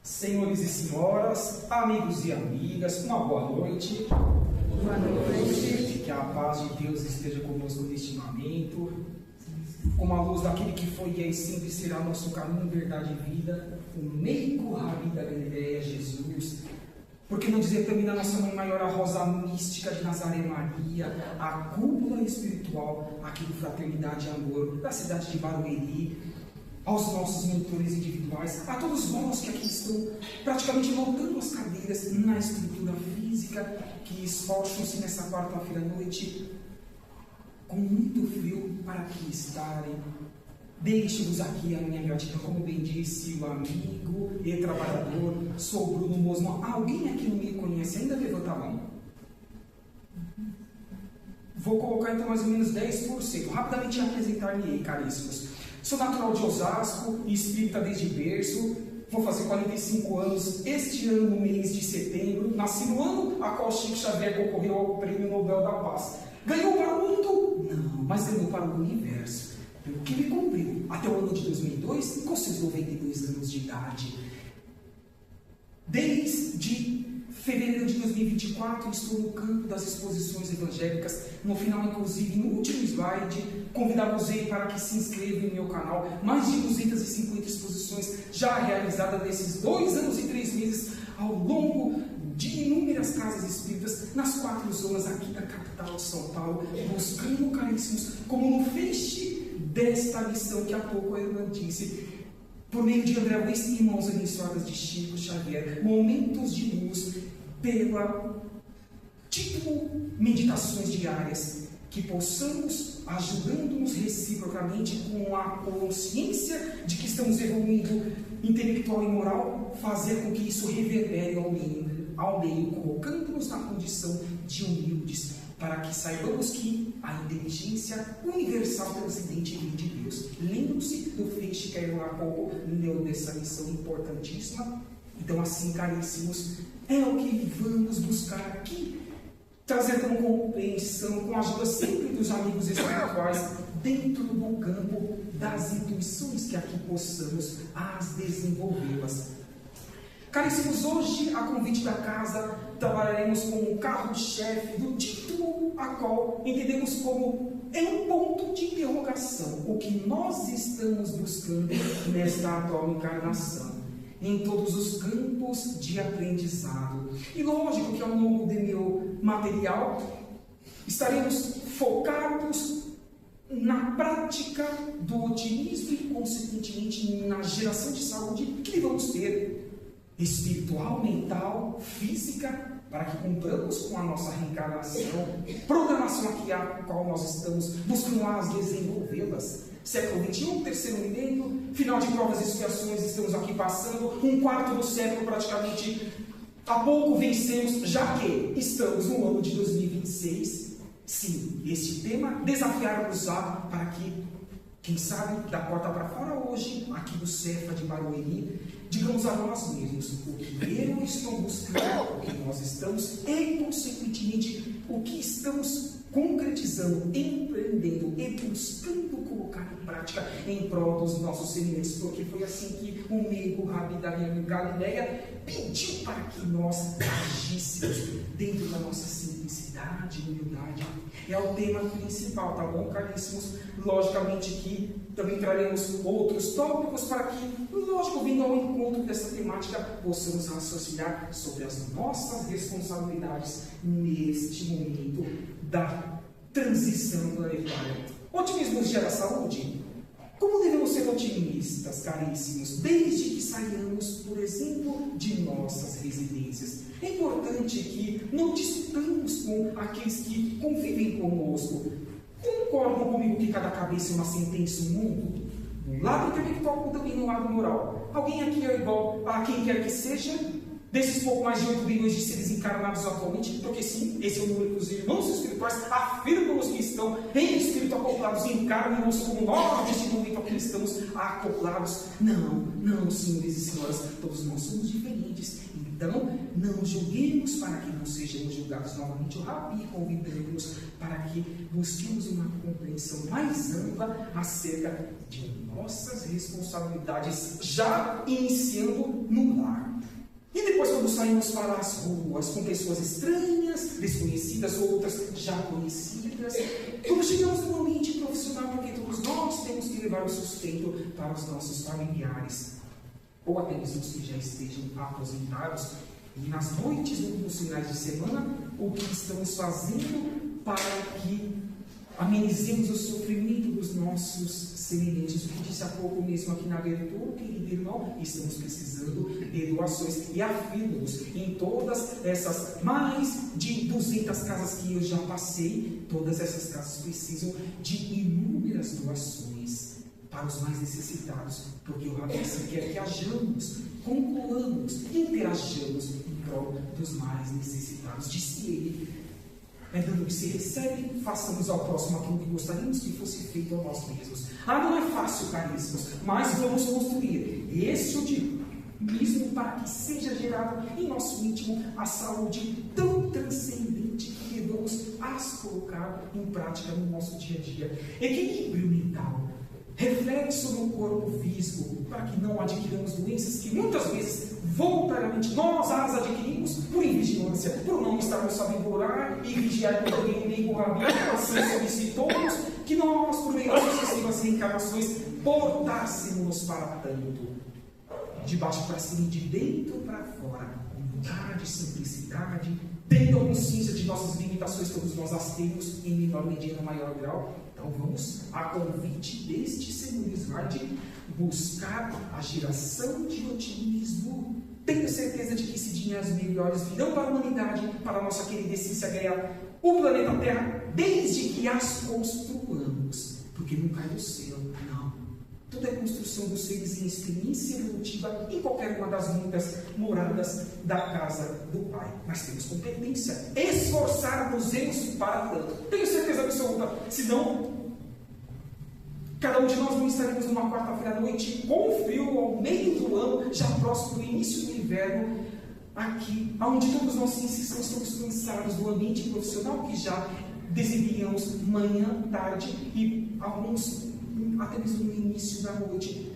Senhores e senhoras, amigos e amigas, uma boa noite. Boa noite. Que a paz de Deus esteja conosco neste momento. Como a luz daquele que foi e é e sempre será nosso caminho, verdade e vida, o meigo Rabi da Galileia, Jesus. Por que não dizer também da nossa mãe maior, a rosa mística de Nazaré Maria, a cúpula espiritual aqui do Fraternidade e Amor, da cidade de Barueri, aos nossos mentores individuais, a todos nós que aqui estão praticamente lotando as cadeiras na estrutura física, que esforçam-se nessa quarta-feira à noite com muito frio para aqui estarem. Deixo-vos aqui a minha gratidão, como bem disse o amigo e trabalhador, sou Bruno Mosman. Alguém aqui não me conhece ainda? Levanta a mão. Vou colocar então mais ou menos 10%. Rapidamente apresentar-me-ei, caríssimos. Sou natural de Osasco e espírita desde berço. Vou fazer 45 anos este ano, no mês de setembro. Nasci no ano a qual Chico Xavier concorreu ao Prêmio Nobel da Paz. Ganhou para o mundo? Não, mas ganhou para o universo. Pelo que me cumpriu até o ano de 2002, com seus 92 anos de idade. Desde fevereiro de 2024, estou no campo das exposições evangélicas. No final, inclusive, no último slide, convidar-vos para que se inscrevam no meu canal. Mais de 250 exposições já realizadas nesses 2 anos e 3 meses, ao longo de inúmeras casas espíritas, nas 4 zonas aqui da capital de São Paulo, buscando, caríssimos, como no feixe desta lição que há pouco a irmã disse, por meio de André Luiz e Mãos Abençoadas de Chico Xavier, momentos de luz, pela título Meditações Diárias, que possamos, ajudando-nos reciprocamente com a consciência de que estamos evoluindo intelectual e moral, fazer com que isso reverbere ao meio, colocando-nos na condição de humildes, para que saibamos que a inteligência universal transcendente vem de Deus. Lembre-se do feixe que a irmã há pouco leu nessa lição importantíssima. Então, assim, caríssimos, é o que vamos buscar aqui, trazendo com compreensão, com a ajuda sempre dos amigos espirituais, dentro do campo das intuições que aqui possamos as desenvolvê-las. Caríssimos, hoje, a convite da casa, trabalharemos com o carro-chefe do título a qual entendemos como é um ponto de interrogação, o que nós estamos buscando nesta atual encarnação, em todos os campos de aprendizado. E lógico que ao longo do meu material estaremos focados na prática do otimismo e, consequentemente, na geração de saúde que vamos ter espiritual, mental, física, para que cumpramos com a nossa reencarnação, programação aqui a qual nós estamos buscando as desenvolvê-las. Século XXI, terceiro milênio, final de provas e expiações, estamos aqui passando, 1/4 do século praticamente, há pouco vencemos, já que estamos no ano de 2026. Sim, este tema desafiar-nos para que, quem sabe, da porta para fora hoje, aqui do Cefa de Barueri, digamos a nós mesmos o que eu estou buscando, o que nós estamos, e, consequentemente, o que estamos concretizando, empreendendo e buscando colocar em prática em prol dos nossos semelhantes, porque foi assim que o meigo Rabi da Galileia pediu para que nós agíssemos dentro da nossa simplicidade e humildade. É o tema principal, tá bom, caríssimos? Logicamente que também traremos outros tópicos para que, lógico, vindo ao encontro dessa temática, possamos raciocinar sobre as nossas responsabilidades neste momento da transição planetária. Otimismo gera saúde? Como devemos ser otimistas, caríssimos, desde que saiamos, por exemplo, de nossas residências? É importante que não disputamos com aqueles que convivem conosco. Concordam comigo que cada cabeça é uma sentença no mundo? No lado intelectual ou também no lado moral? Alguém aqui é igual a quem quer que seja? Desses pouco mais de 8 bilhões de seres encarnados atualmente, porque sim, esse é o número que os irmãos espirituais afirmam os que estão em espírito acoplados em carne, não são como nós neste momento aqui estamos acoplados. Não, senhores e senhoras, todos nós somos diferentes. Então, não julguemos para que não sejamos julgados novamente. O Rabi convidamos para que busquemos uma compreensão mais ampla acerca de nossas responsabilidades, já iniciando no lar. quando saímos para as ruas com pessoas estranhas, desconhecidas, outras já conhecidas, quando chegamos no ambiente profissional, porque todos nós temos que levar o sustento para os nossos familiares, ou até mesmo os que já estejam aposentados, e nas noites, nos finais de semana, o que estamos fazendo para que amenizemos o sofrimento dos nossos semelhantes. O que disse há pouco mesmo aqui na abertura, querido irmão, estamos precisando de doações. E afirmo-nos, em todas essas mais de 200 casas que eu já passei, todas essas casas precisam de inúmeras doações para os mais necessitados, porque o Rabi quer que hajamos, concluamos, interajamos em prol dos mais necessitados. Disse ele: dando o que se recebe, façamos ao próximo aquilo que gostaríamos que fosse feito a nós mesmos. Não é fácil, caríssimos, mas vamos construir. Esse eu digo, mesmo para que seja gerado em nosso íntimo a saúde tão transcendente que devemos as colocar em prática no nosso dia a dia. Equilíbrio mental, reflexo no corpo físico, para que não adquiramos doenças que muitas vezes voluntariamente nós as adquirimos por invigilância, por não estarmos sabendo orar e vigiar contra o inimigo. Assim solicitou-nos que nós, por meio das sucessivas reencarnações, portássemos para tanto, de baixo para cima e de dentro para fora, humildade, simplicidade, tendo a consciência de nossas limitações, todos nós as temos em menor medida, maior grau. Então vamos, a convite deste Senhor Isvard, buscar a geração de otimismo. Tenho certeza de que esses dias melhores virão para a humanidade, para a nossa querida essência ganhar o planeta Terra, desde que as construamos, porque não cai do céu, não. Tudo é construção dos seres em experiência evolutiva em qualquer uma das muitas moradas da casa do Pai. Mas temos competência, esforçar-nos para tanto. Tenho certeza absoluta, senão cada um de nós não estaremos numa quarta-feira à noite com frio ao meio do ano, já próximo do início do inverno, aqui, onde todos nós estamos cansados do ambiente profissional que já desempenhamos manhã, tarde e alguns até mesmo no início da noite.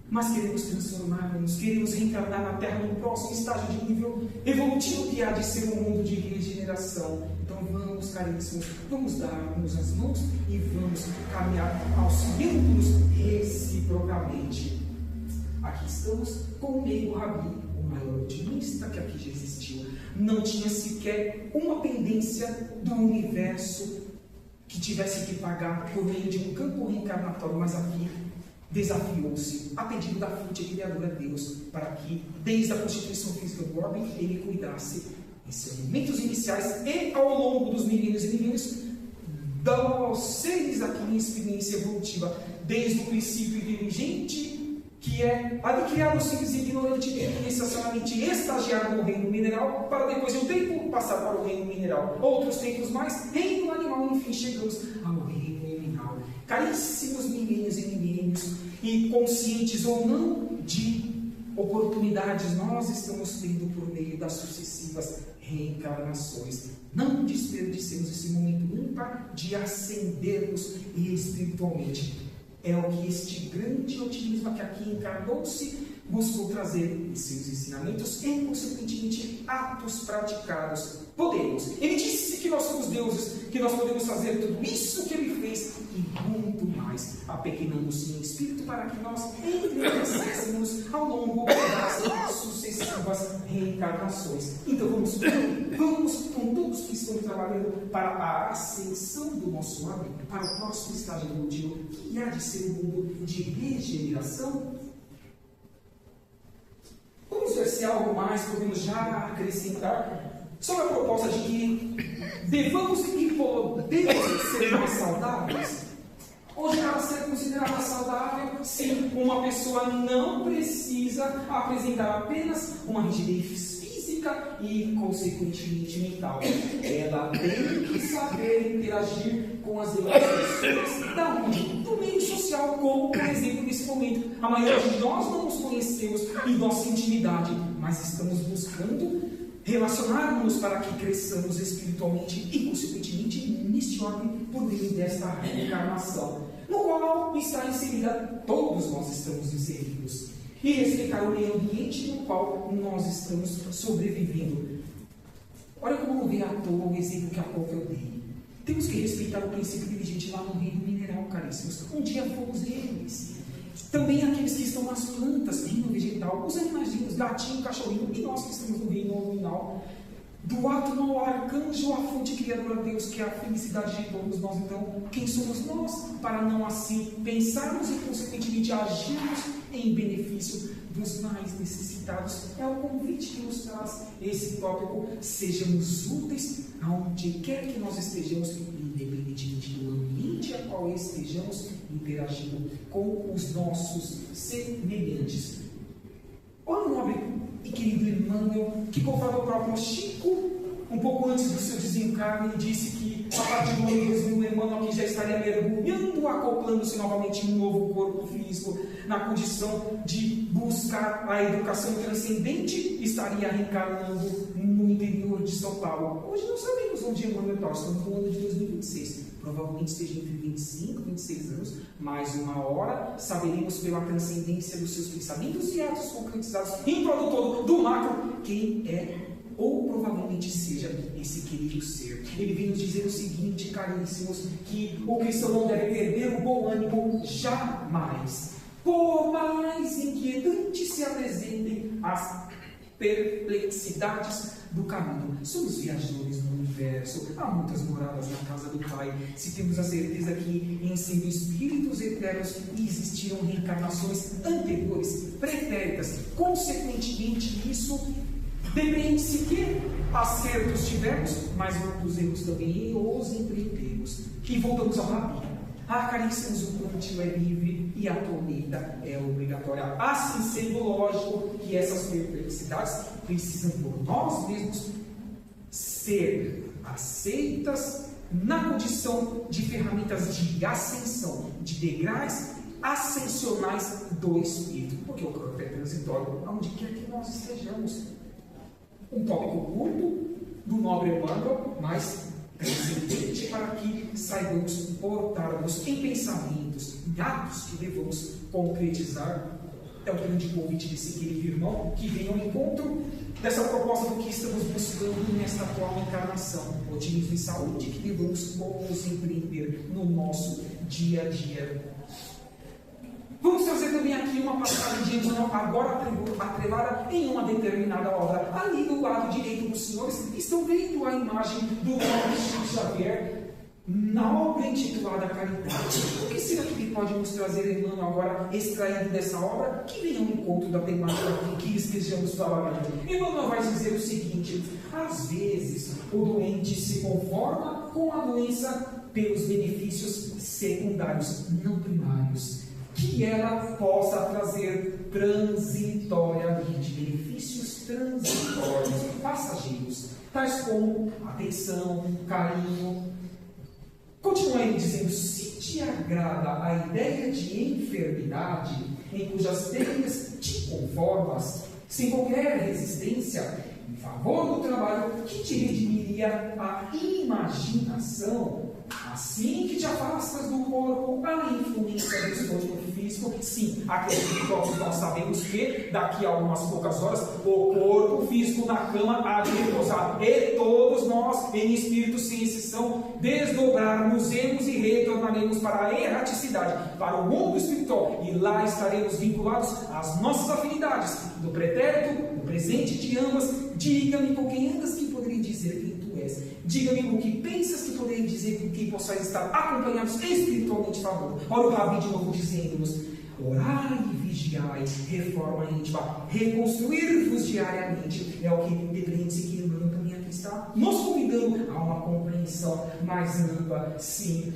Mas queremos transformar-nos, queremos reencarnar na Terra no próximo estágio de nível evolutivo que há de ser um mundo de regeneração. Então vamos, caríssimos, vamos dar-nos as mãos e vamos caminhar auxiliando-nos reciprocamente. Aqui estamos com o meio Rabi, o maior otimista que aqui já existiu. Não tinha sequer uma pendência do universo que tivesse que pagar por meio de um campo reencarnatório, mas aqui desafiou-se, a pedido da fonte criadora Deus, para que, desde a constituição física do orbe, ele cuidasse em seus momentos iniciais e ao longo dos milênios e milênios dos seres aqui em experiência evolutiva, desde o princípio inteligente, que é adquirir o simples e ignorante e necessariamente estagiar no reino mineral, para depois de um tempo passar para o reino mineral, outros tempos mais, reino animal, enfim, chegamos ao reino mineral. Caríssimos milênios e milênios, e conscientes ou não de oportunidades nós estamos tendo por meio das sucessivas reencarnações. Não desperdicemos esse momento ímpar de ascendermos espiritualmente. É o que este grande otimismo que aqui encarnou-se buscou trazer em seus ensinamentos e, consequentemente, atos praticados. Podemos. Ele disse que nós somos deuses, que nós podemos fazer tudo isso que ele fez e muito mais, apequenando-se em espírito para que nós engrandecêssemos ao longo das sucessivas reencarnações. Então vamos com todos que estão trabalhando para a ascensão do nosso âmbito, para o próximo estágio evolutivo, que há de ser um mundo de regeneração. Vamos ver se há algo mais podemos já acrescentar sobre a proposta de que devemos e podemos ser mais saudáveis. Hoje, para ser considerada saudável, sim, uma pessoa não precisa apresentar apenas uma rigidez física e, consequentemente, mental. Ela tem que saber interagir com as demais pessoas do meio social, como, por exemplo, nesse momento. A maioria de nós não nos conhecemos em nossa intimidade, mas estamos buscando relacionar-nos para que cresçamos espiritualmente e, consequentemente, neste ordem, por meio desta reencarnação, no qual está inserida, todos nós estamos inseridos. e respeitar o meio ambiente no qual nós estamos sobrevivendo. Olha como não veio à toa o exemplo que há pouco eu dei. Temos que respeitar o princípio diligente lá no reino mineral, caríssimos. Um dia fomos eles. Também aqueles que estão nas plantas, reino vegetal, os animaizinhos, gatinho, cachorrinho, e nós que estamos no reino nominal. Do átomo ao arcanjo, a fonte criadora Deus, que é a felicidade de todos nós. Então, quem somos nós para não assim pensarmos e consequentemente agirmos em benefício dos mais necessitados? É o convite que nos traz esse tópico. Sejamos úteis aonde quer que nós estejamos, independentemente do ambiente a qual estejamos interagindo com os nossos semelhantes. Olha o nobre e querido Emmanuel, que conforme o próprio Chico, um pouco antes do seu desencarne, disse que a partir do ano 2000, Emmanuel aqui já estaria mergulhando, acoplando-se novamente em um novo corpo físico, na condição de buscar a educação transcendente, estaria reencarnando no interior de São Paulo. Hoje não sabemos onde Emmanuel está, estamos no ano de 2026. Provavelmente esteja entre 25 e 26 anos, mais uma hora saberemos pela transcendência dos seus pensamentos e atos concretizados em prol do todo, do macro, quem é ou provavelmente seja esse querido ser. Ele vem nos dizer o seguinte, caríssimos, que o cristão não deve perder o bom ânimo jamais, por mais inquietantes se apresentem as perplexidades do caminho. Somos viajores no universo, há muitas moradas na casa do Pai. Se temos a certeza que, em sendo espíritos eternos, existiram reencarnações anteriores, pretéritas, consequentemente isso depende-se que acertos tivemos, mas muitos erros também os empreendemos. E voltamos ao Rabi. Caríssimos, o plantio é livre e a colheita é obrigatória. Assim sendo, lógico que essas perplexidades precisam por nós mesmos ser aceitas na condição de ferramentas de ascensão, de degraus ascensionais do Espírito, porque o corpo é transitório aonde quer que nós estejamos. Um tópico curto do nobre Emmanuel, mas transcendente para que saibamos portarmos em pensamentos, em atos que devamos concretizar. É o grande convite desse querido irmão que vem ao encontro dessa proposta do que estamos buscando nesta atual encarnação, otimismo e saúde que devemos nos empreender no nosso dia a dia. Vamos trazer também aqui uma passagem de Emmanuel, agora atrelada em uma determinada obra. Ali do lado direito dos senhores estão vendo a imagem do próprio Chico Xavier na obra intitulada Caridade. O que será que ele pode nos trazer, Emmanuel, agora extraído dessa obra, que vem ao encontro da temática que estejamos trabalhando? Emmanuel vai dizer o seguinte: às vezes o doente se conforma com a doença pelos benefícios secundários, não primários, que ela possa trazer transitoriamente, benefícios transitórios, passageiros, tais como atenção, carinho. Continua ele dizendo: se te agrada a ideia de enfermidade, em cujas técnicas te conformas, sem qualquer resistência, em favor do trabalho que te redimiria a imaginação, assim que te afastas do corpo, a influência do esforço físico, sim, aquele que nós sabemos que daqui a algumas poucas horas o corpo físico na cama há de repousar, e todos nós, em espírito sem exceção, desdobrarmos-emos e retornaremos para a erraticidade, para o mundo espiritual, e lá estaremos vinculados às nossas afinidades, do pretérito, do presente de ambas. Diga-me com quem andas, que poderia dizer quem tu és. Diga-me o que pensas, que poderia dizer com quem possais estar acompanhados espiritualmente falando. Olha o Rabi de novo dizendo-nos: orai e vigiai, reforma íntima, reconstruir-vos diariamente. É o que depreende-se que Emmanuel também aqui está nos convidando a uma compreensão mais ampla, sim.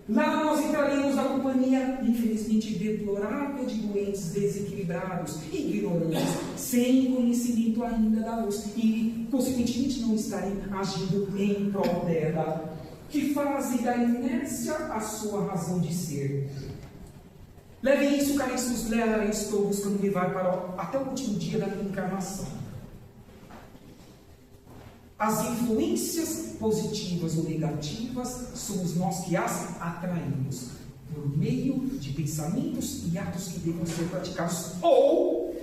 Lá nós entraremos na companhia, infelizmente, deplorável de doentes desequilibrados, ignorantes, sem conhecimento ainda da luz e, consequentemente, não estarem agindo em prol dela, que fazem da inércia a sua razão de ser. Levem isso, caríssimos, estou buscando levar até o último dia da minha encarnação. As influências positivas ou negativas somos nós que as atraímos. por meio de pensamentos e atos que devam ser praticados, ou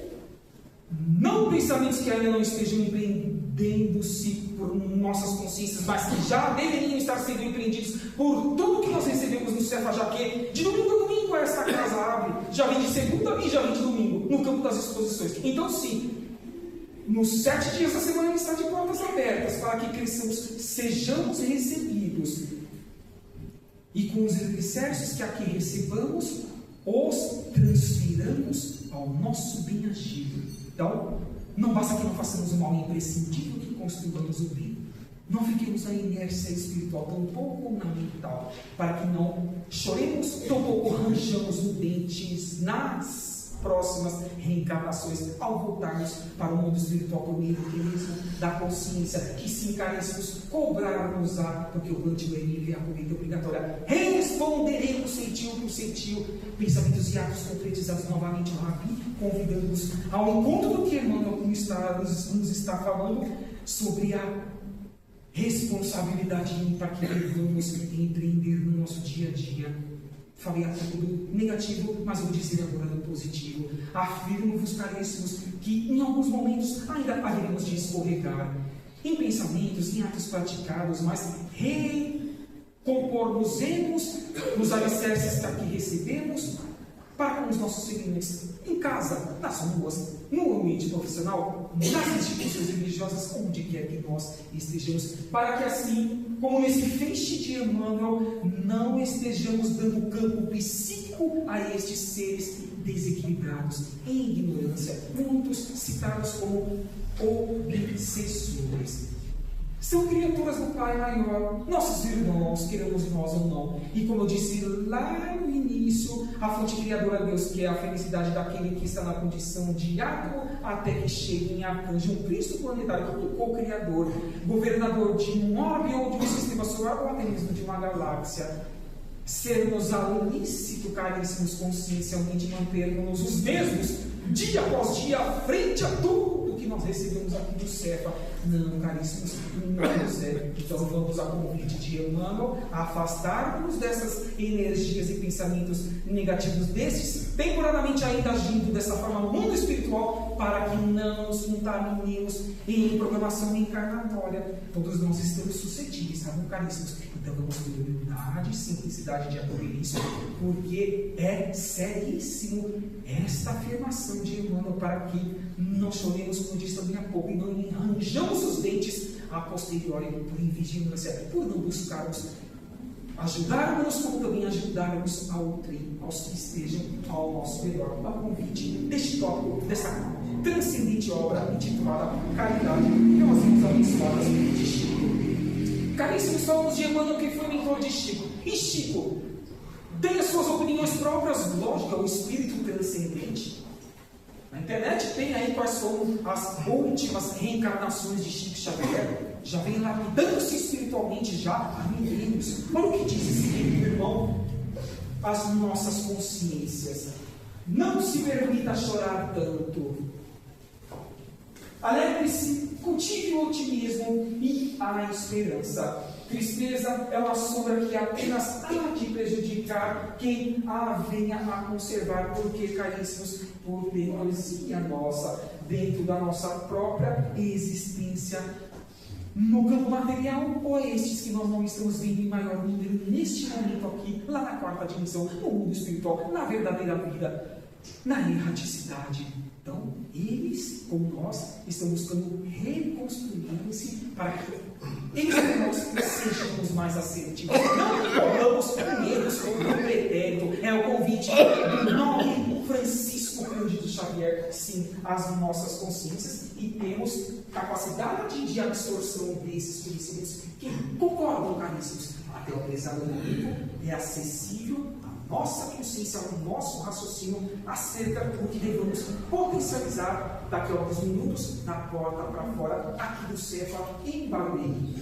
não pensamentos que ainda não estejam empreendendo-se por nossas consciências, mas que já deveriam estar sendo empreendidos por tudo que nós recebemos no Cefa, já que de domingo a domingo esta casa abre, já vem de segunda e já vem de domingo, no campo das exposições. Então, sim, nos 7 dias da semana ele está de portas abertas, para que cresçamos, sejamos recebidos, e com os alicerces que aqui recebamos, os transfiramos ao nosso bem agido. Então, não basta que não façamos o mal imprescindível, que construamos o bem. Não fiquemos na inércia espiritual, tampouco na mental, para que não choremos, tampouco ranjamos os dentes nas próximas reencarnações, ao voltarmos para o mundo espiritual por meio do mesmo da consciência, que se encarecemos, cobrarmos-á, porque o plantio é livre e a colheita é obrigatória. Responderemos sentiu por sentiu, pensamentos e atos concretizados novamente ao Rabi, convidando-nos ao encontro do que Emmanuel nos está falando sobre a responsabilidade para que devemos empreender no nosso dia a dia. Falei há pouco do negativo, mas eu vou dizer agora do positivo. Afirmo-vos, caríssimos, que em alguns momentos ainda haveremos de escorregar em pensamentos, em atos praticados, mas recompormos-nos nos alicerces que aqui recebemos para com os nossos segmentos, em casa, nas ruas, no ambiente profissional, nas instituições religiosas, onde quer que nós estejamos, para que assim, como nesse feixe de Emmanuel, não estejamos dando campo psíquico a estes seres desequilibrados, em ignorância, muitos citados como obsessores. São criaturas do Pai maior, nossos irmãos, queremos nós ou não. E como eu disse lá no início, a fonte criadora de Deus, que é a felicidade daquele que está na condição de átomo, até que chegue em arcanjo, um Cristo planetário, como co-criador, governador de um orbe ou de um sistema solar, ou até mesmo de uma galáxia. Sermos ao ilícito, caríssimos, consciencialmente mantermos os mesmos, dia após dia, frente a tudo que nós recebemos aqui do Cefa. Não, caríssimos, não é. Então vamos a convite de Emmanuel a afastarmos dessas energias e pensamentos negativos desses, temporariamente ainda agindo dessa forma no mundo espiritual, para que não nos contaminemos em programação encarnatória. Todos nós estamos suscetíveis, tá bom, caríssimos? Então vamos ter humildade e simplicidade de acolher isso, porque é seríssimo esta afirmação de Emmanuel, para que não choremos, como disse também há pouco, e não arranjamos os dentes a posteriori por invigilância, por não buscarmos ajudarmos, como também ajudarmos aos que estejam ao nosso redor. A convite deste tópico, dessa transcendente obra intitulada Caridade, pelas mãos abençoadas de Chico. Caríssimos, falamos de Emmanuel, que foi mentor de Chico. E Chico tem as suas opiniões próprias, lógica, o espírito transcendente. Na internet tem aí quais foram as últimas reencarnações de Chico Xavier. Já vem lapidando-se espiritualmente já há milênios. Olha o que diz esse querido irmão. As nossas consciências. Não se permita chorar tanto. Alegre-se, cultive o otimismo e a esperança. Tristeza é uma sombra que apenas há de prejudicar quem a venha a conservar, porque, caríssimos, por teimosia nossa, dentro da nossa própria existência, no campo material, ou estes que nós não estamos vendo em maior número neste momento aqui, lá na quarta dimensão, no mundo espiritual, na verdadeira vida, na erraticidade. Então, eles, como nós, estão buscando reconstruir-se para que eles nós sejamos mais assertivos. Não corramos com medos, com pretérito. É o convite do nome Francisco Cândido Xavier, sim, às nossas consciências, e temos capacidade de absorção desses conhecimentos que concordam, caríssimos. Até o prezado momento é acessível a nossa consciência, o nosso raciocínio acerca do que devemos potencializar daqui a alguns minutos, da porta para fora, aqui do Cefa, em Barueri.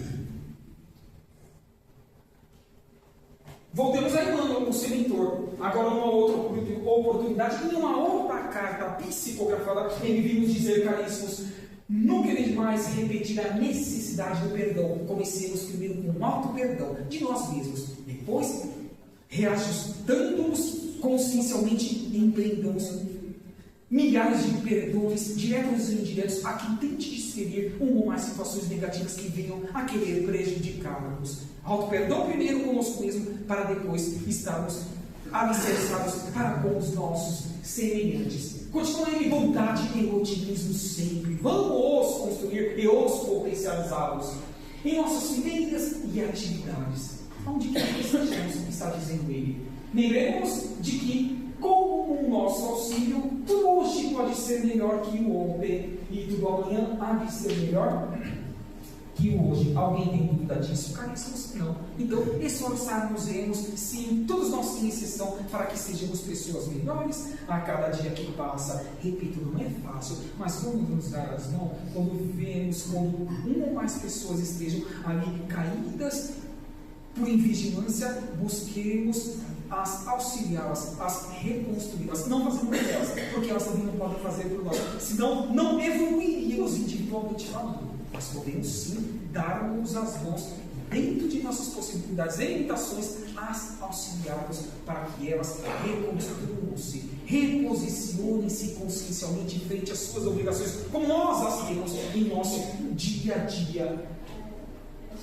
Voltemos a Emmanuel, o sementor. Agora, uma outra oportunidade, em uma outra carta psicografada, ele viu nos dizer, caríssimos, nunca demais repetir a necessidade do perdão. Comecemos primeiro com o auto-perdão de nós mesmos. Depois, reajustando-nos consciencialmente, empreendamos milhares de perdões, diretos e indiretos, a quem tente disferir uma ou mais situações negativas que venham a querer prejudicar-nos. Auto-perdão primeiro conosco mesmo, para depois estarmos alicerçados para com os nossos semelhantes. Continuem em bondade e otimismo sempre. Vamos construir e os potencializá-los em nossas famílias e atividades. Onde quer que estejamos, está dizendo ele. Lembremos de que, com o nosso auxílio, tudo hoje pode ser melhor que o ontem e tudo amanhã há de ser melhor que o hoje. Alguém tem dúvida disso? Caríssimos, não. Então, esforçarmos-nos, sim, todos nós sem exceção, para que sejamos pessoas melhores a cada dia que passa. Repito, não é fácil, mas vamos nos dar as mãos quando vemos, quando uma ou mais pessoas estejam ali caídas por invigilância, busquemos as auxiliá-las, as reconstruí-las, não fazendo por elas, porque elas também não podem fazer por nós, senão não evoluiríamos individualmente falando. Nós podemos sim dar-nos as mãos dentro de nossas possibilidades e limitações, as auxiliá-las para que elas reconstruam-se, reposicionem-se consciencialmente frente às suas obrigações, como nós as temos em nosso dia a dia.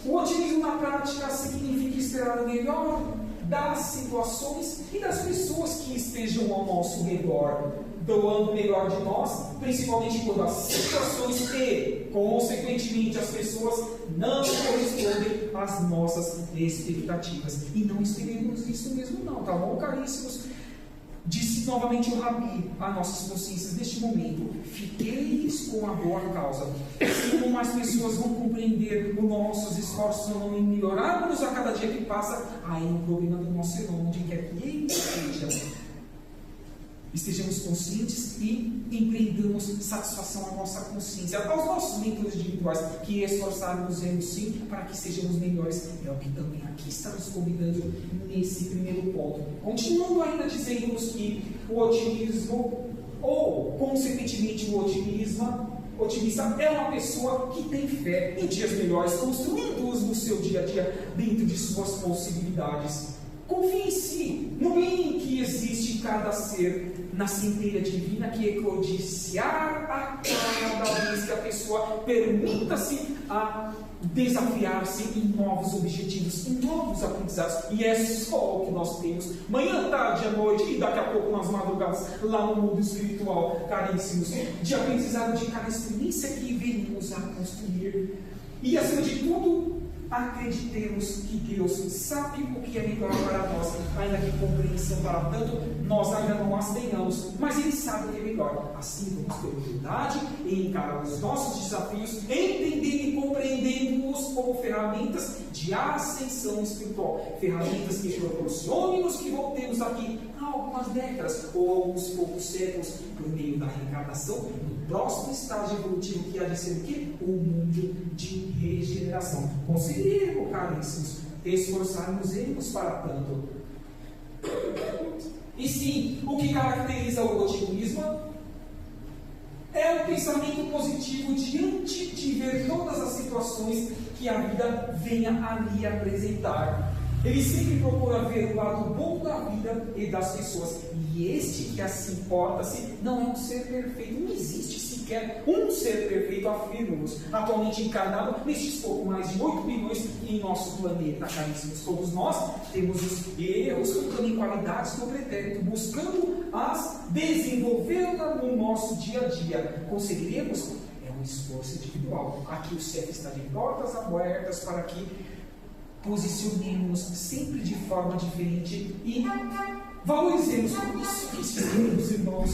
O otimismo na prática significa esperar o melhor das situações e das pessoas que estejam ao nosso redor, doando o melhor de nós, principalmente quando as situações e, consequentemente, as pessoas não correspondem às nossas expectativas. E não esperemos isso mesmo não, tá bom, caríssimos? Disse novamente o Rabi a nossas consciências neste momento: fiqueis com a boa causa. Se como mais pessoas vão compreender os nossos esforços em melhorarmos a cada dia que passa, aí o problema do nosso irmão, onde quer que ele esteja, estejamos conscientes e empreendamos satisfação à nossa consciência, aos nossos mentores individuais, que esforçarmos sim para que sejamos melhores. É o que também aqui está nos convidando nesse primeiro ponto. Continuando ainda dizendo-nos que o otimismo, ou consequentemente o otimista é uma pessoa que tem fé em dias melhores, construindo-os no seu dia a dia dentro de suas possibilidades. Confie em si, no bem que existe em cada ser, na centelha divina que eclodiciar a cada vez que a pessoa permita-se a desafiar-se em novos objetivos, em novos aprendizados. E é só o que nós temos, manhã, tarde, à noite e daqui a pouco nas madrugadas, lá no mundo espiritual, caríssimos, de aprendizado de cada experiência que venimos a construir. E acima de tudo, acreditemos que Deus sabe o que é melhor para nós, ainda que compreensão para tanto nós ainda não as tenhamos, mas Ele sabe o que é melhor. Assim vamos ter humildade em encarar os nossos desafios, entender e compreendendo-os como ferramentas de ascensão espiritual, ferramentas que proporcionem-nos que voltemos aqui há algumas décadas ou alguns poucos séculos, por meio da reencarnação, no próximo estágio evolutivo que há de ser o quê? O mundo de regeneração. Conselheiro, caríssimos, esforçarmos-nos para tanto. E sim, o que caracteriza o otimismo é o pensamento positivo diante de ver todas as situações que a vida venha a lhe apresentar. Ele sempre procura ver o lado bom da vida e das pessoas. E este que assim porta-se não é um ser perfeito. Não existe sequer um ser perfeito, afirmo-nos, atualmente encarnado nestes pouco mais de 8 bilhões em nosso planeta, caríssimos. Todos nós temos os erros, também qualidades do pretérito, buscando as desenvolver no nosso dia a dia. Conseguiremos? É um esforço individual. Aqui o CEF está de portas abertas para que posicionemos sempre de forma diferente e valorizemos tudo isso que esses irmãos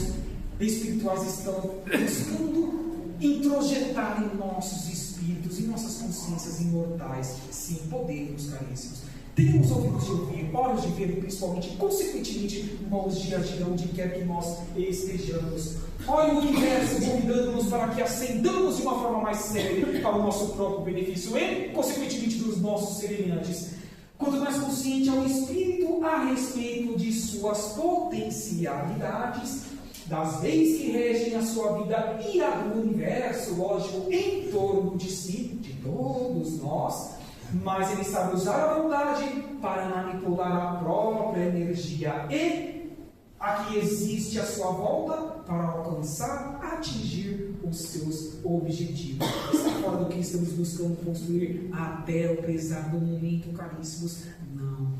espirituais estão buscando introjetar em nossos espíritos, em nossas consciências imortais. Sim, podemos, caríssimos. Temos ouvidos de ouvir, olhos de ver e principalmente, consequentemente, mãos de agir onde quer que nós estejamos. Olha o universo convidando-nos para que ascendamos de uma forma mais séria para o nosso próprio benefício e, consequentemente, dos nossos semelhantes. Quanto mais consciente é o espírito a respeito de suas potencialidades, das leis que regem a sua vida e a do universo, lógico, em torno de si, de todos nós, mas ele sabe usar a vontade para manipular a própria energia e a que existe à sua volta para alcançar, atingir os seus objetivos. Está fora do que estamos buscando construir até o pesar do momento, caríssimos? Não.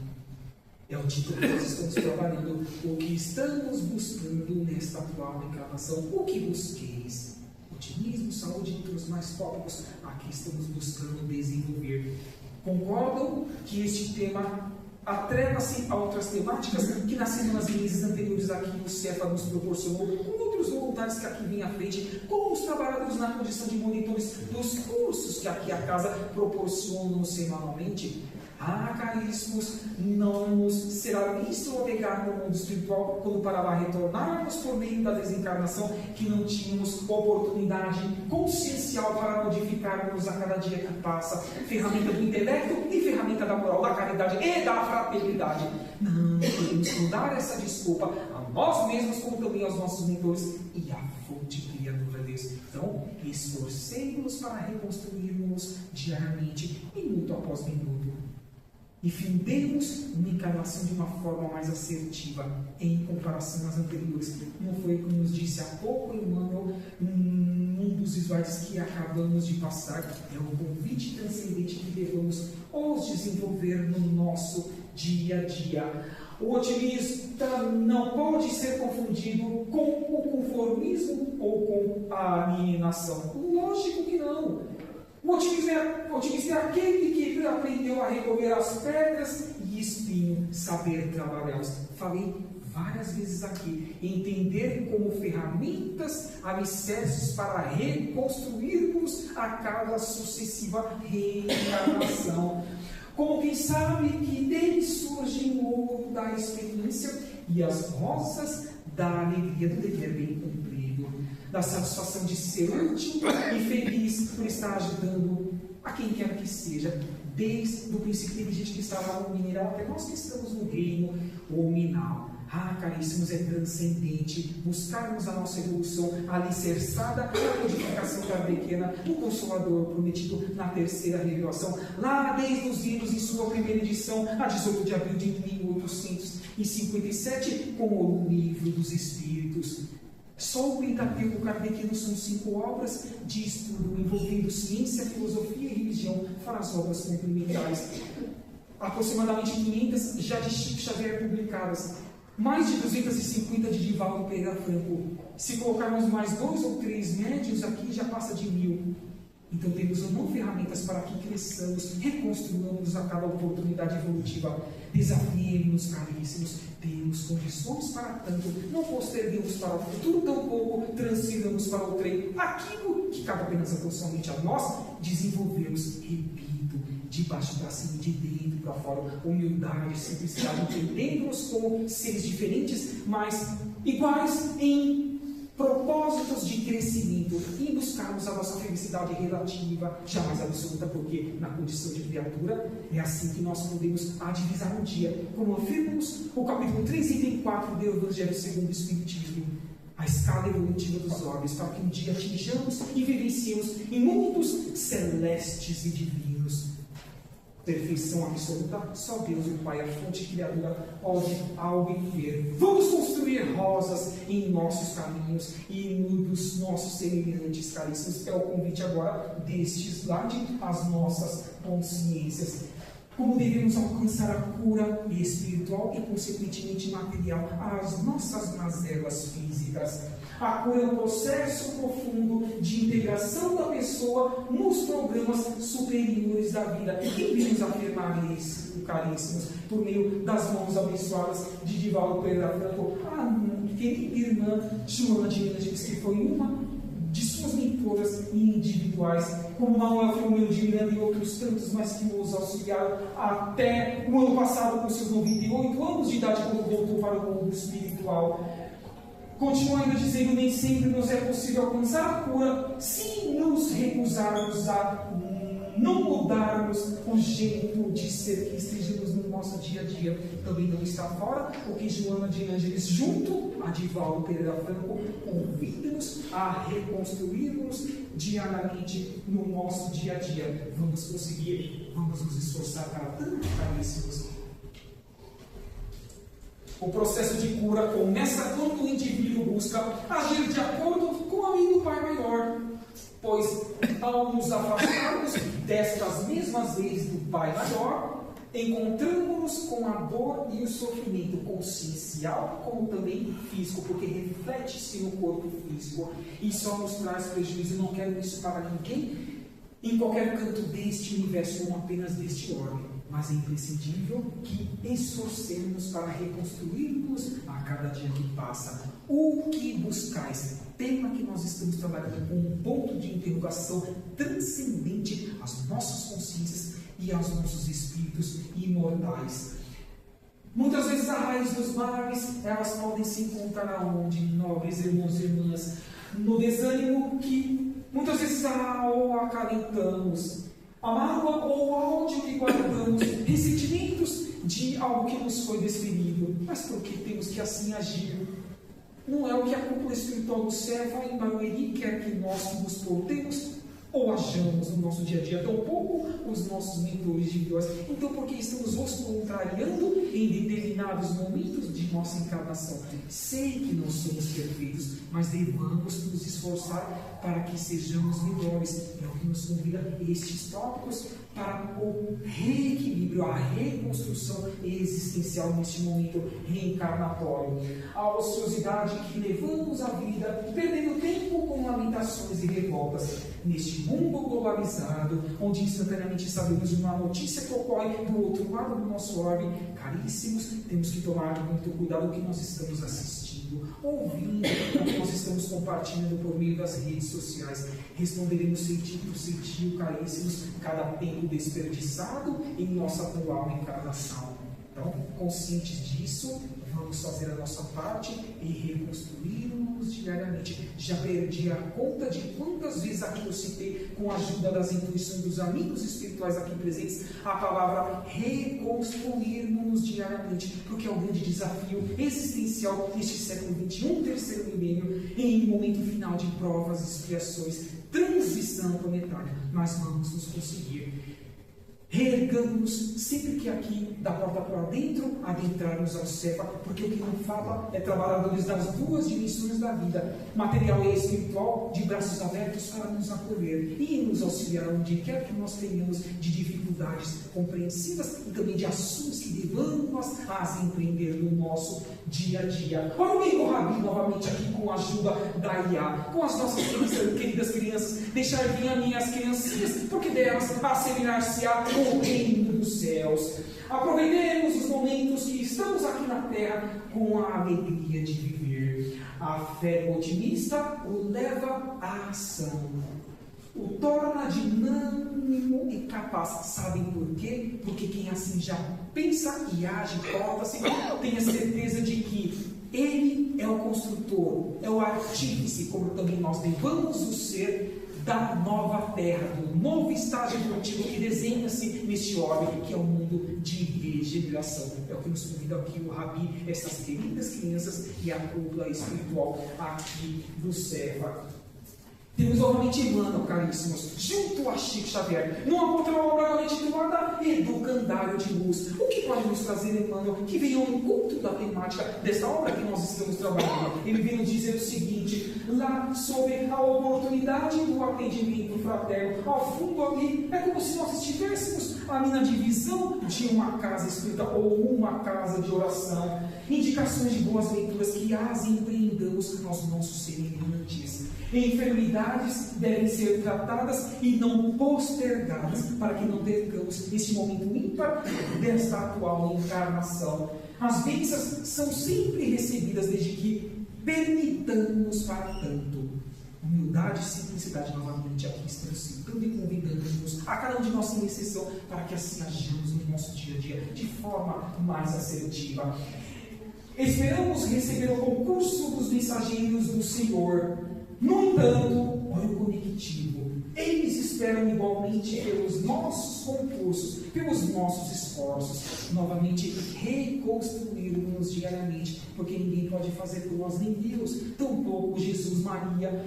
É o título que nós estamos trabalhando. O que estamos buscando nesta atual encarnação? O que busqueis? Otimismo, saúde, entre os mais tópicos. Aqui estamos buscando desenvolver. Concordam que este tema atrela-se a outras temáticas que nasceram nas meses anteriores aqui o Cefa nos proporcionou, com outros voluntários que aqui vêm à frente, com os trabalhadores na condição de monitores dos cursos que aqui a casa proporcionam semanalmente? Caríssimos, não nos será lícito navegar no mundo espiritual quando para lá retornarmos por meio da desencarnação que não tínhamos oportunidade consciencial para modificarmos a cada dia que passa, ferramenta do intelecto e ferramenta da moral, da caridade e da fraternidade. Não podemos mudar essa desculpa a nós mesmos, como também aos nossos mentores e à fonte criadora Deus. Então, esforcemos-nos para reconstruirmos diariamente, minuto após minuto. E findemos uma encarnação de uma forma mais assertiva em comparação às anteriores. Não foi como nos disse há pouco Emmanuel, num dos slides que acabamos de passar, é um convite transcendente que devemos os desenvolver no nosso dia a dia. O otimista não pode ser confundido com o conformismo ou com a alienação. Lógico que não. O otimista é aquele que aprendeu a recolher as pedras e espinho, saber trabalhá-los. Falei várias vezes aqui, entender como ferramentas, alicerces para reconstruirmos a cada sucessiva reencarnação. Como quem sabe que dele surge o ouro da experiência e as rosas da alegria do dever bem cumprido, da satisfação de ser útil e feliz por estar ajudando a quem quer que seja, desde o princípio. Teve gente que estava no mineral até nós que estamos no reino nominal. Caríssimos, é transcendente buscarmos a nossa evolução alicerçada na codificação kardeciana, o Consolador prometido na terceira revelação, lá desde os livros em sua primeira edição, a 18 de abril de 1857, com o Livro dos Espíritos. Só o Pentateuco kardeciano são 5 obras de estudo envolvendo ciência, filosofia e religião para as obras complementares. Aproximadamente 500 já de Chico Xavier publicadas. Mais de 250 de Divaldo Pereira Franco. Se colocarmos mais 2 ou 3 médios aqui, já passa de 1000. Então temos ou não ferramentas para que cresçamos, reconstruamos a cada oportunidade evolutiva. Desafiemos, caríssimos, temos condições para tanto, não posterguemos para o futuro, tampouco transfiramos para o trem. Aquilo que cabe apenas somente a nós, desenvolvemos, repito, de baixo para cima, de dentro para fora, humildade, simplicidade, entendendo-nos como seres diferentes, mas iguais em propósitos de crescimento e buscarmos a nossa felicidade relativa, jamais absoluta, porque na condição de criatura é assim que nós podemos divisar um dia, como afirmamos o capítulo 3 e 4 do Evangelho segundo o Espiritismo, a escala evolutiva dos orbes, para que um dia atinjamos e vivenciemos em mundos celestes e divinos. Perfeição absoluta, só Deus, o Pai, a fonte criadora, pode obter. Vamos construir rosas em nossos caminhos e dos nossos semelhantes, caríssimos. É o convite agora deste slide às nossas consciências. Como devemos alcançar a cura espiritual e, consequentemente, material às nossas mazelas físicas. A cura é um processo profundo de integração da pessoa nos programas superiores da vida. E quem vimos afirmar isso, caríssimos, por meio das mãos abençoadas de Divaldo Pereira Franco, a querida irmã Joana de Minas Gerais, que foi uma de suas mentoras individuais, como Manuel Filomeno de Miranda e outros tantos mais que nos auxiliaram até o ano passado, com seus 98 anos de idade, quando voltou para o mundo espiritual. Continua ainda dizendo, nem sempre nos é possível alcançar a cura se nos recusarmos a não mudarmos o jeito de ser que estejamos no nosso dia a dia. Também não está fora o que Joana de Ângeles, junto a Divaldo Pereira Franco, convida-nos a reconstruirmos diariamente no nosso dia a dia. Vamos conseguir, vamos nos esforçar para tanto, caríssimos. O processo de cura começa quando o indivíduo busca agir de acordo com a lei do Pai Maior, pois ao nos afastarmos destas mesmas leis do Pai Maior, encontramos-nos com a dor e o sofrimento consciencial, como também físico, porque reflete-se no corpo físico e só nos traz prejuízo. Não quero isso para ninguém em qualquer canto deste universo, não apenas deste orbe. Mas é imprescindível que esforcemos para reconstruirmos a cada dia que passa. O que buscais? Tema que nós estamos trabalhando com um ponto de interrogação transcendente às nossas consciências e aos nossos espíritos imortais. Muitas vezes a raiz dos males, elas podem se encontrar aonde, nobres irmãos e irmãs? No desânimo que muitas vezes ou acalentamos, a mágoa ou áudio que guardamos, ressentimentos de algo que nos foi desferido. Mas por que temos que assim agir? Não é o que a cúpula espiritual do Serva e Barueri quer que nós nos portemos ou ajamos no nosso dia a dia, tampouco os nossos mentores individuais. Então, por que estamos os contrariando em determinados momentos de nossa encarnação? Sei que não somos perfeitos, mas devemos nos esforçar para que sejamos melhores. É o que nos convida estes tópicos para o reequilíbrio, a reconstrução existencial neste momento reencarnatório. A ociosidade que levamos à vida, perdendo tempo com lamentações e revoltas. Neste mundo globalizado, onde instantaneamente sabemos uma notícia que ocorre do outro lado do nosso orbe, caríssimos, temos que tomar muito cuidado com o que nós estamos assistindo, ouvindo, o que nós estamos compartilhando por meio das redes sociais. Responderemos sentir por sentir, caríssimos, cada tempo desperdiçado em nossa atual encarnação. Então, conscientes disso, vamos fazer a nossa parte e reconstruirmos diariamente. Já perdi a conta de quantas vezes aqui eu citei, com a ajuda das intuições dos amigos espirituais aqui presentes, a palavra reconstruirmos diariamente, porque é o grande desafio existencial neste século XXI, terceiro milênio, em momento final de provas, expiações, transição planetária. Mas vamos nos conseguir. Reergamos-nos sempre que aqui, da porta para dentro, adentrarmos ao Serva, porque o que não fala é trabalhadores das duas dimensões da vida, material e espiritual, de braços abertos para nos acolher e nos auxiliar onde quer que nós tenhamos de dificuldades compreensivas e também de assuntos que devamos as empreender no nosso dia a dia. Ora, o amigo Rabi, novamente aqui com a ajuda da IA, com as nossas queridas crianças, deixar vir as minhas criancinhas, porque delas assemilar-se-á o reino dos céus. Aproveitemos os momentos que estamos aqui na Terra com a alegria de viver. A fé otimista o leva à ação, o torna dinâmico e capaz. Sabem por quê? Porque quem assim já pensa e age, prova-se, tenha certeza de que ele é o construtor, é o artífice, como também nós devamos o ser, da nova terra, do novo estágio evolutivo que desenha-se neste orbe, que é o mundo de regeneração. É o que nos convida aqui o Rabi, essas queridas crianças e a cúpula espiritual aqui do Serva. Temos novamente Emmanuel, caríssimos, junto a Chico Xavier, numa outra obra intitulada Educandário de Luz. O que pode nos trazer Emmanuel, que veio ao encontro da temática desta obra que nós estamos trabalhando? Ele veio dizer o seguinte, lá sobre a oportunidade do atendimento fraterno, ao fundo ali, é como se nós estivéssemos ali na divisão de uma casa espírita ou uma casa de oração. Indicações de boas leituras que as empreendamos aos nossos semelhantes. Enfermidades devem ser tratadas e não postergadas, para que não percamos este momento ímpar desta atual encarnação. As bênçãos são sempre recebidas desde que permitamos para tanto. Humildade e simplicidade, novamente aqui estamos citando e convidando-nos a cada um de nós sem exceção, para que assim ajamos no nosso dia a dia de forma mais assertiva. Esperamos receber o concurso dos mensageiros do Senhor. No entanto, olha o conectivo. Eles estão esperam igualmente pelos nossos concursos, pelos nossos esforços, novamente reconstruir-nos diariamente, porque ninguém pode fazer por nós, nem Deus, tampouco Jesus, Maria,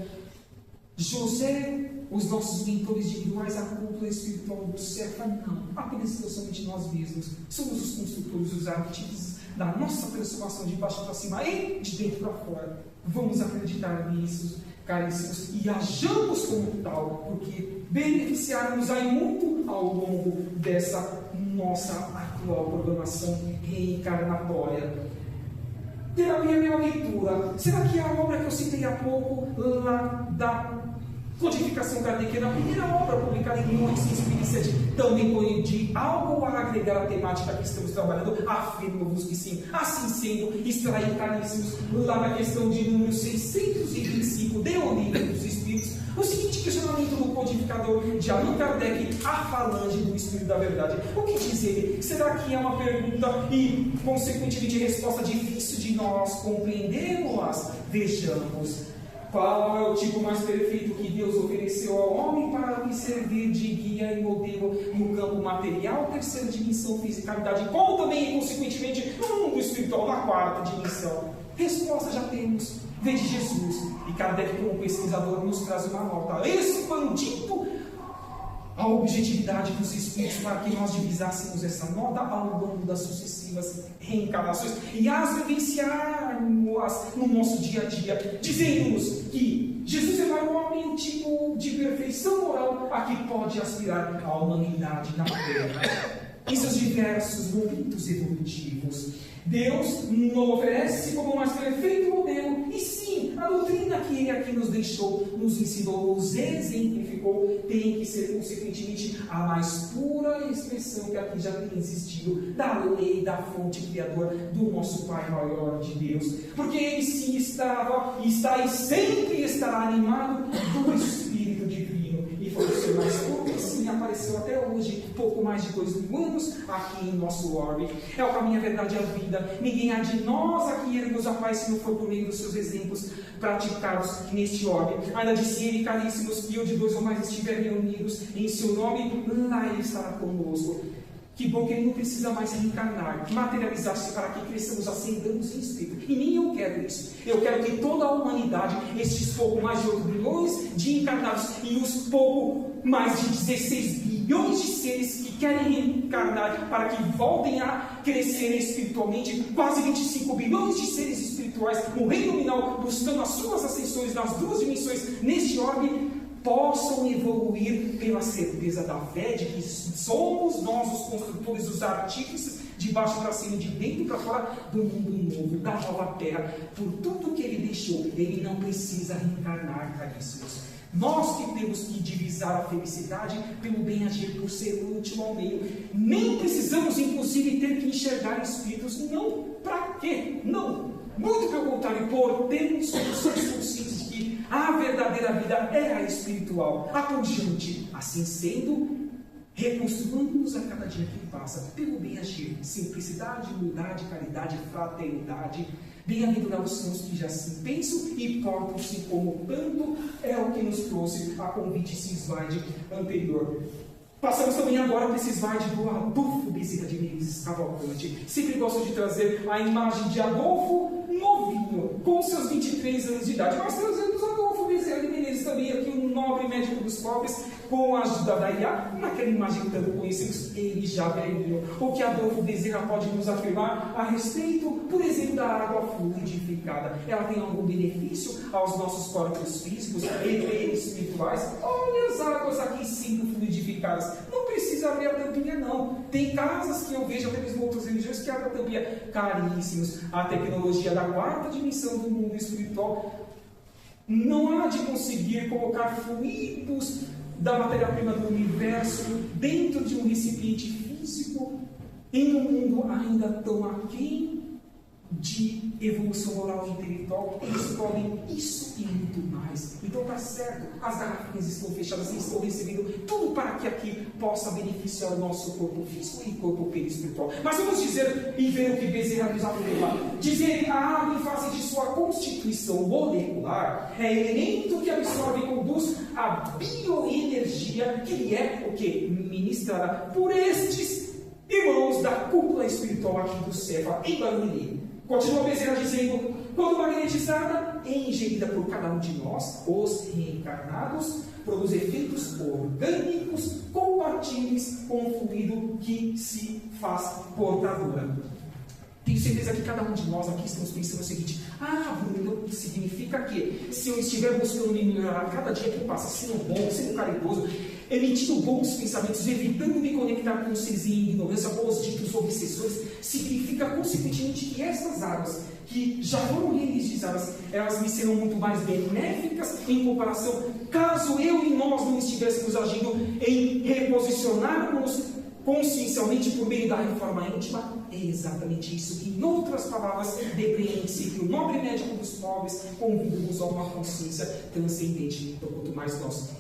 José, os nossos mentores individuais, a cúpula espiritual do céu. Não, apenas somente nós mesmos somos os construtores, os artífices da nossa transformação de baixo para cima e de dentro para fora. Vamos acreditar nisso, caríssimos, e hajamos como tal, porque beneficiarmos aí muito ao longo dessa nossa atual programação reencarnatória. Terapia, minha leitura. Será que a obra que eu citei há pouco, lá da Codificação Kardeciana, a primeira obra publicada em 1827, também põe algo a agregar à temática que estamos trabalhando? Afirmo-vos que sim. Assim sendo, extrair, caríssimos, lá na questão de número 625 do Livro dos Espíritos, o seguinte questionamento do codificador de Allan Kardec, a falange do Espírito da Verdade. O que diz ele? Será que é uma pergunta e, consequentemente, resposta difícil de nós compreendermos? Vejamos. Qual é o tipo mais perfeito que Deus ofereceu ao homem para lhe servir de guia e modelo no campo material, terceira dimensão, fisicalidade, como também, consequentemente, no mundo espiritual, na quarta dimensão? Resposta já temos. Veja Jesus. E Kardec, como pesquisador, nos traz uma nota expandindo a objetividade dos espíritos para que nós divisássemos essa nota ao longo das sucessivas reencarnações e as vivenciarmos no nosso dia a dia, dizendo-nos que Jesus é para o homem um tipo de perfeição moral a que pode aspirar a humanidade na Terra em seus diversos momentos evolutivos. Deus não oferece como o mais perfeito modelo, e sim, a doutrina que Ele aqui nos deixou, nos ensinou, nos exemplificou, tem que ser, consequentemente, a mais pura expressão que aqui já tem existido, da lei, da fonte criadora do nosso Pai maior de Deus. Porque Ele sim estava, está e sempre estará animado do Espírito Divino, e foi o ser mais puro que sim apareceu até hoje, pouco mais de 2000 anos, aqui em nosso orbe. É o caminho, a verdade e a vida. Ninguém há de nós aqui erguer a paz se não for por meio dos seus exemplos praticados neste orbe. Ainda disse ele, caríssimos, que onde dois ou mais estiverem reunidos em seu nome, lá Ele estará conosco. Que bom que Ele não precisa mais reencarnar, materializar-se para que cresçamos, ascendamos em espírito. E nem eu quero isso. Eu quero que toda a humanidade, estes pouco mais de 8 bilhões de encarnados e os pouco mais de 16 bilhões de seres que querem reencarnar para que voltem a crescer espiritualmente, quase 25 bilhões de seres espirituais no reino nominal, buscando as suas ascensões nas duas dimensões neste orbe, possam evoluir pela certeza da fé de que somos nós os construtores, os artífices, de baixo para cima, de dentro para fora, do mundo novo, da nova terra. Por tudo que Ele deixou, Ele não precisa reencarnar, caríssimos. Nós que temos que divisar a felicidade pelo bem agir, por ser útil ao meio. Nem precisamos, inclusive, ter que enxergar espíritos. Não, para quê? Não. Muito pelo contrário, por termos condições conscientes de que a verdadeira vida é a espiritual, a pujante. Assim sendo, reconstruindo-nos a cada dia que passa, pelo bem agir, simplicidade, humildade, caridade, fraternidade. Bem-aventurados são os que já assim pensam e portam-se como tanto, é o que nos trouxe a convite slide anterior. Passamos também agora para esse slide do Adolfo Bezerra de Menezes Cavalcante. Sempre gosto de trazer a imagem de Adolfo novinho, com seus 23 anos de idade. Nós trazemos Adolfo Bezerra de Menezes também, aqui um nobre médico dos pobres, com a ajuda da IA, naquela imagem que tanto conhecemos, ele já velhinho. O que Adolfo Bezerra pode nos afirmar a respeito, por exemplo, da água fluidificada? Ela tem algum benefício aos nossos corpos físicos e espirituais? Olha as águas aqui sendo fluidificadas. Não precisa abrir a tampinha, não. Tem casas que eu vejo, até mesmo outras religiões, que abrem a tampinha. Caríssimos. A tecnologia da quarta dimensão do mundo espiritual não há de conseguir colocar fluidos da matéria-prima do universo dentro de um recipiente físico em um mundo ainda tão aquém de evolução moral e intelectual. Eles podem isso e muito mais. Então está certo, as garrafinhas estão fechadas e estão recebendo tudo para que aqui possa beneficiar o nosso corpo físico e corpo perispiritual. Mas vamos dizer e ver o que Bezerra nos afirma. Dizer que a água, em face de sua constituição molecular, é elemento que absorve e conduz a bioenergia dia, que lhe é o que? Ministrada por estes irmãos da cúpula espiritual aqui do Cefa, em Barueri. Continua Bezerra dizendo: quando magnetizada e ingerida por cada um de nós, os reencarnados, produz efeitos orgânicos compatíveis com o fluido que se faz portadora. Tenho certeza que cada um de nós aqui estamos pensando o seguinte: Bruno, significa que se eu estiver buscando me melhorar cada dia que passa, sendo bom, sendo caridoso, emitindo bons pensamentos, evitando me conectar com seres em ignorância, bons ditos obsessores, significa consequentemente que estas águas que já foram reenergizadas, elas me serão muito mais benéficas em comparação, caso eu e nós não estivéssemos agindo em reposicionarmos consciencialmente por meio da reforma íntima. É exatamente isso que, em outras palavras, depreende-se que o nobre médico dos pobres convida-nos a uma consciência transcendente. Então, quanto mais nós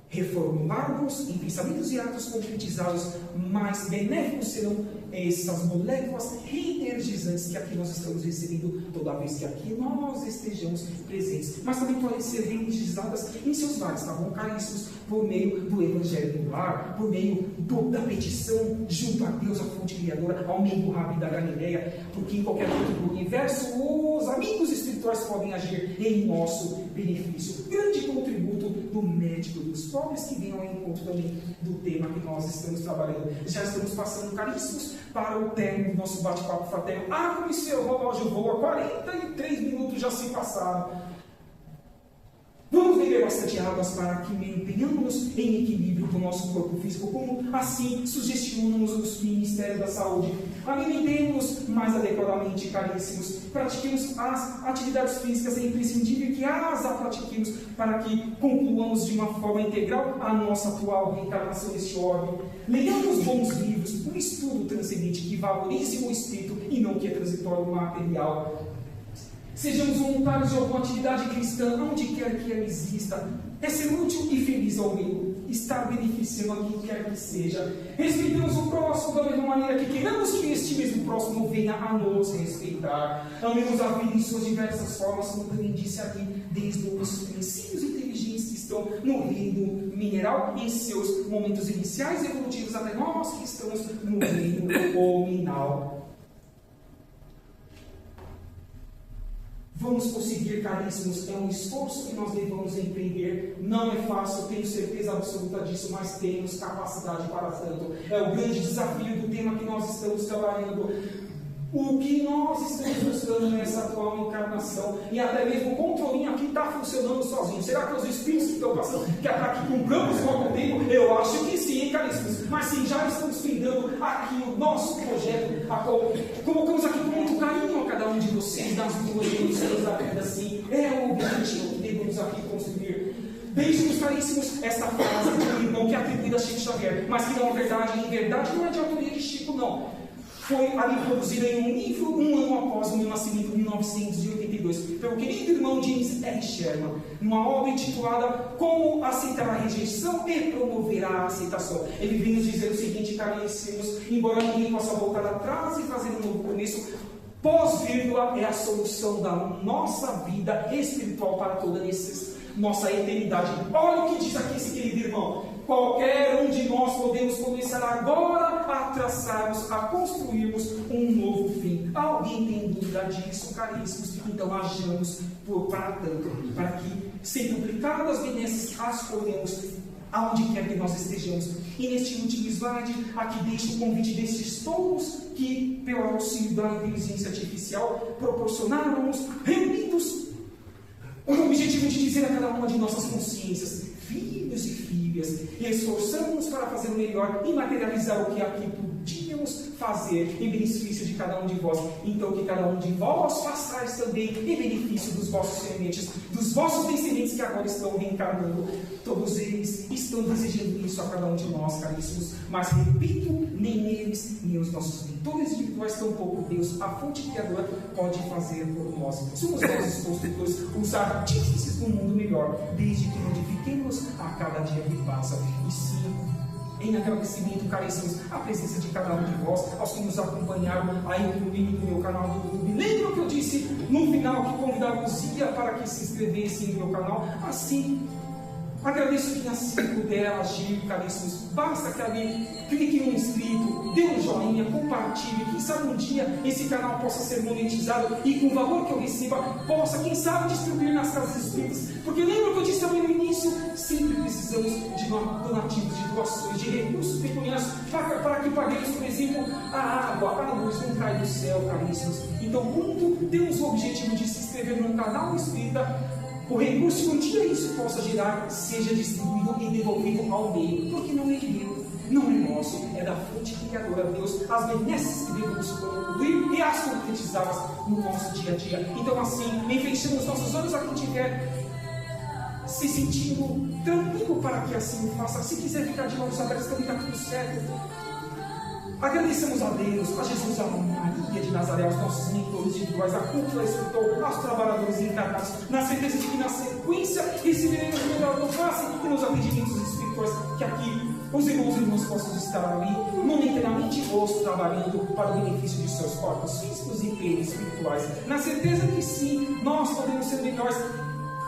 reformarmos em pensamentos e atos concretizados, mais benéficos serão essas moléculas reenergizantes que aqui nós estamos recebendo toda vez que aqui nós estejamos presentes. Mas também podem ser reenergizadas em seus lares, tá bom, caríssimos? Por meio do Evangelho no lar, por meio da petição junto a Deus, a fonte criadora, ao meio do Rabi da Galileia, porque em qualquer ponto do universo os amigos espirituais podem agir em nosso benefício. Grande contributo do médico dos pobres, que vem ao encontro também do tema que nós estamos trabalhando. Já estamos passando, caríssimos, para o término do nosso bate-papo fraterno. Como o seu relógio voa, 43 minutos já se passaram. Vamos beber bastante água para que mantenhamos em equilíbrio com o nosso corpo físico, como assim sugestionamos os Ministérios da Saúde. Alimentemos mais adequadamente, caríssimos. Pratiquemos as atividades físicas, é imprescindível que as pratiquemos para que concluamos de uma forma integral a nossa atual reencarnação neste órgão. Leiamos bons livros, um estudo transcendente que valorize o espírito e não o que é transitório material. Sejamos voluntários de alguma atividade cristã, onde quer que ela exista. É ser útil e feliz ao meio, estar beneficiando a quem quer que seja. Respeitemos o próximo da mesma maneira que queremos que este mesmo próximo venha a nos respeitar. Amemos a vida em suas diversas formas, como também disse aqui, desde os princípios inteligentes que estão no reino mineral, em seus momentos iniciais e evolutivos, até nós que estamos no reino hominal. Vamos conseguir, caríssimos, é um esforço que nós devemos empreender. Não é fácil, tenho certeza absoluta disso, mas temos capacidade para tanto. É o grande desafio do tema que nós estamos trabalhando. O que nós estamos buscando nessa atual encarnação, e até mesmo o controlinho aqui está funcionando sozinho. Será que os espíritos que estão passando, que é para que cumpramos com o tempo? Eu acho que sim, caríssimos. Mas sim, já estamos findando aqui o nosso projeto, a qual colocamos aqui com muito carinho a cada um de vocês, das duas dimensões da vida, sim. É o objetivo que devemos aqui construir. Deixe-nos, caríssimos, esta frase do irmão que é atribuída a Chico Xavier, mas que em verdade não é de autoria de Chico, não. Foi ali produzida em um livro, um ano após o meu nascimento, em 1982, pelo querido irmão James R. Sherman, numa obra intitulada Como Aceitar a Rejeição e Promover a Aceitação. Ele vem nos dizer o seguinte, caríssimos: embora ninguém possa voltar atrás e fazer um novo começo, pós-vírgula é a solução da nossa vida espiritual para toda nossa eternidade. Olha o que diz aqui esse querido irmão. Qualquer um de nós podemos começar agora a traçarmos, a construirmos um novo fim. Alguém tem dúvida disso, caríssimos? Então ajamos para tanto, para que, sem duplicadas benesses, as colhemos aonde quer que nós estejamos. E neste último slide, aqui deixo o convite destes todos que, pelo auxílio da inteligência artificial, proporcionaram-nos reunidos com o objetivo de dizer a cada uma de nossas consciências: filhos e filhas, e esforçamos para fazer o melhor e materializar o que aqui podíamos fazer em benefício de cada um de vós. Então que cada um de vós façais também em benefício dos vossos sementes, dos vossos descendentes que agora estão reencarnando. Todos eles estão desejando isso a cada um de nós, caríssimos. Mas repito, nem eles, nem os nossos mentores individuais, tampouco Deus, a fonte criadora, pode fazer por nós. Somos nós os construtores, os artífices do mundo melhor, desde que modifiquemos a cada dia que passa. E sim, em agradecimento, caríssimos, a presença de cada um de vós, aos que nos acompanharam aí no meu canal do YouTube. Lembram que eu disse no final que convidava-os para que se inscrevessem no meu canal? Assim, Agradeço que assim puder agir, caríssimos. Basta que ali clique no inscrito, dê um joinha, compartilhe. Quem sabe um dia esse canal possa ser monetizado e com o valor que eu receba, possa, quem sabe, distribuir nas casas espíritas. Porque lembra que eu disse também no início? Sempre precisamos de donativos, de doações, de recursos pecuniários para que paguemos, por exemplo, a água, a luz, não cai do céu, caríssimos. Então, quando temos o objetivo de se inscrever no canal espírita, o recurso que um dia isso possa gerar seja distribuído e devolvido ao meio, porque não é meu, não é nosso, é da fonte criadora, Deus, as benesses que devemos concluir e as concretizá-las no nosso dia a dia. Então, assim, fechando os nossos olhos a quem tiver se sentindo tranquilo para que assim o faça. Se quiser ficar de olhos abertos, também está tudo certo. Agradecemos a Deus, a Jesus, a Maria de Nazaré, aos nossos mentores individuais, a cúpula espiritual, aos trabalhadores encarnados, na certeza de que na sequência receberemos o melhor do passe e nos atendimentos espirituais, que aqui os irmãos e irmãs possam estar ali, momentaneamente os trabalhando para o benefício de seus corpos físicos e espirituais, na certeza que sim, nós podemos ser melhores.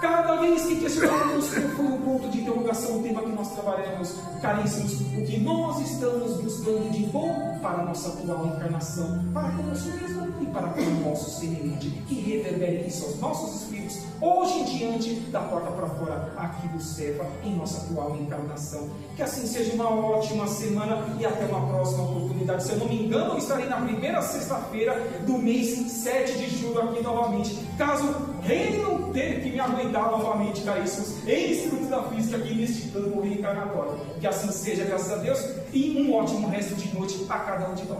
Cada vez que questionamos qual foi o ponto de interrogação, o tema que nós trabalhamos, caríssimos, o que nós estamos buscando de bom para a nossa atual encarnação, para conosco mesmo e para com o nosso semelhante, que reverbere isso aos nossos espíritos, hoje em diante, da porta para fora, aqui do Cefa, em nossa atual encarnação. Que assim seja uma ótima semana e até uma próxima oportunidade. Se eu não me engano, eu estarei na primeira sexta-feira do mês 7 de julho aqui novamente. Caso Rene não tenha que me aguentar novamente, caríssimos, em Instituto da Física aqui neste campo reencarnatório. Que assim seja, graças a Deus, e um ótimo resto de noite a cada um de nós.